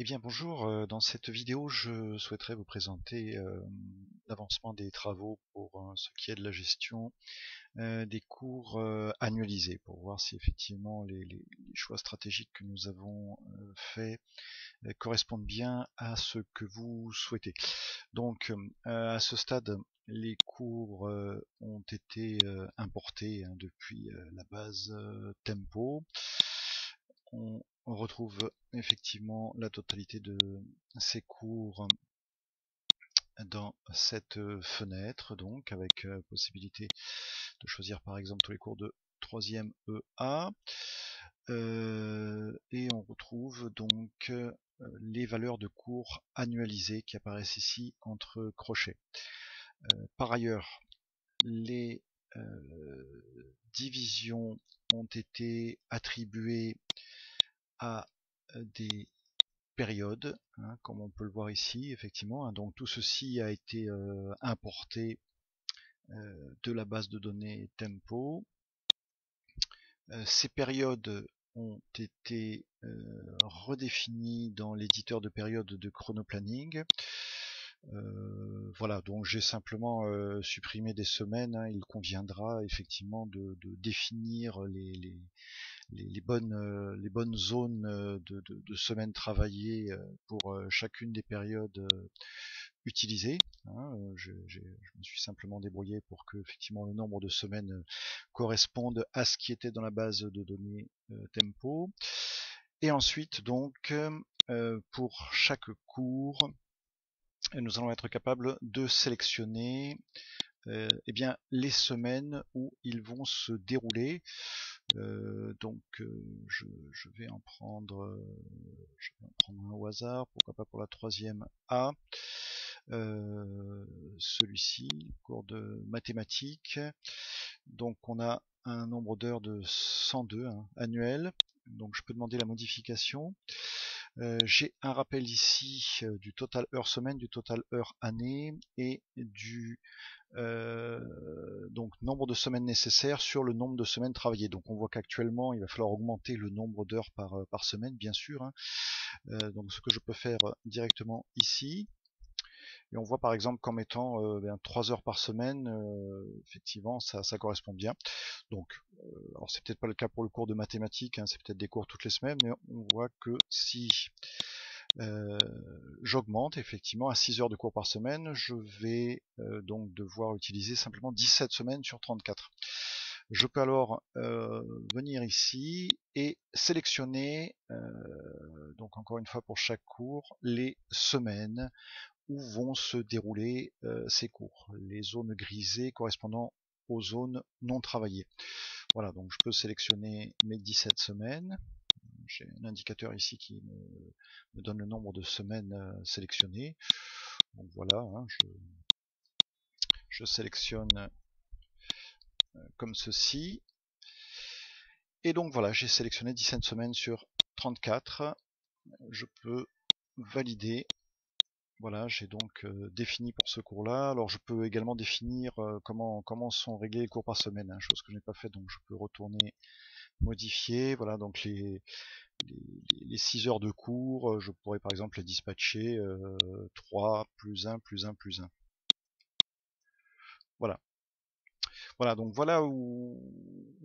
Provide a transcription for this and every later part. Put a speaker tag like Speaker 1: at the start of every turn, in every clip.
Speaker 1: Eh bien bonjour, dans cette vidéo je souhaiterais vous présenter l'avancement des travaux pour ce qui est de la gestion des cours annualisés, pour voir si effectivement les choix stratégiques que nous avons faits correspondent bien à ce que vous souhaitez. Donc à ce stade, les cours ont été importés depuis la base Tempo. On retrouve effectivement la totalité de ces cours dans cette fenêtre, donc avec possibilité de choisir par exemple tous les cours de 3e EA. Et on retrouve donc les valeurs de cours annualisées qui apparaissent ici entre crochets. Par ailleurs, les divisions ont été attribuées à des périodes, comme on peut le voir ici, effectivement. Donc tout ceci a été importé de la base de données Tempo. Ces périodes ont été redéfinies dans l'éditeur de périodes de chronoplanning. Voilà, donc j'ai simplement supprimé des semaines. Il conviendra effectivement de définir les bonnes zones de semaines travaillées pour chacune des périodes utilisées. Je me suis simplement débrouillé pour que effectivement le nombre de semaines corresponde à ce qui était dans la base de données Tempo. Et ensuite donc pour chaque cours, nous allons être capables de sélectionner eh bien, les semaines où ils vont se dérouler. Donc je vais en prendre un au hasard, pourquoi pas pour la 3e A. Celui-ci, cours de mathématiques. Donc on a un nombre d'heures de 102 annuel. Donc je peux demander la modification. J'ai un rappel ici du total heure semaine, du total heure année et du donc nombre de semaines nécessaires sur le nombre de semaines travaillées. Donc on voit qu'actuellement il va falloir augmenter le nombre d'heures par semaine, bien sûr. Donc ce que je peux faire directement ici. Et on voit par exemple qu'en mettant 3 heures par semaine, effectivement ça correspond bien. Donc, alors c'est peut-être pas le cas pour le cours de mathématiques, c'est peut-être des cours toutes les semaines, mais on voit que si j'augmente effectivement à 6 heures de cours par semaine, je vais donc devoir utiliser simplement 17 semaines sur 34. Je peux alors venir ici et sélectionner, donc encore une fois pour chaque cours, les semaines où vont se dérouler ces cours, les zones grisées correspondant aux zones non travaillées. Voilà, donc je peux sélectionner mes 17 semaines. J'ai un indicateur ici qui me donne le nombre de semaines sélectionnées. Donc voilà, je sélectionne comme ceci. Et donc voilà, j'ai sélectionné 17 semaines sur 34. Je peux valider. Voilà, j'ai donc défini pour ce cours-là. Alors je peux également définir comment sont réglés les cours par semaine, chose que je n'ai pas fait, donc je peux retourner modifier. Voilà, donc les 6 heures de cours, je pourrais par exemple les dispatcher 3 plus 1 plus 1 plus 1. Voilà. Voilà, donc voilà où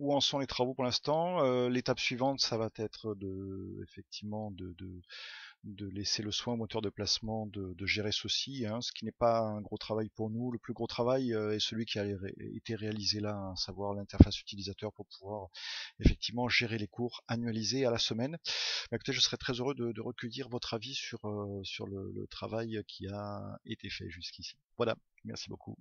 Speaker 1: en sont les travaux pour l'instant. L'étape suivante, ça va être effectivement de laisser le soin au moteur de placement de gérer ceci, ce qui n'est pas un gros travail pour nous. Le plus gros travail est celui qui a été réalisé là, à savoir l'interface utilisateur pour pouvoir effectivement gérer les cours annualisés à la semaine. Écoutez, je serais très heureux de recueillir votre avis sur le travail qui a été fait jusqu'ici. Voilà, merci beaucoup.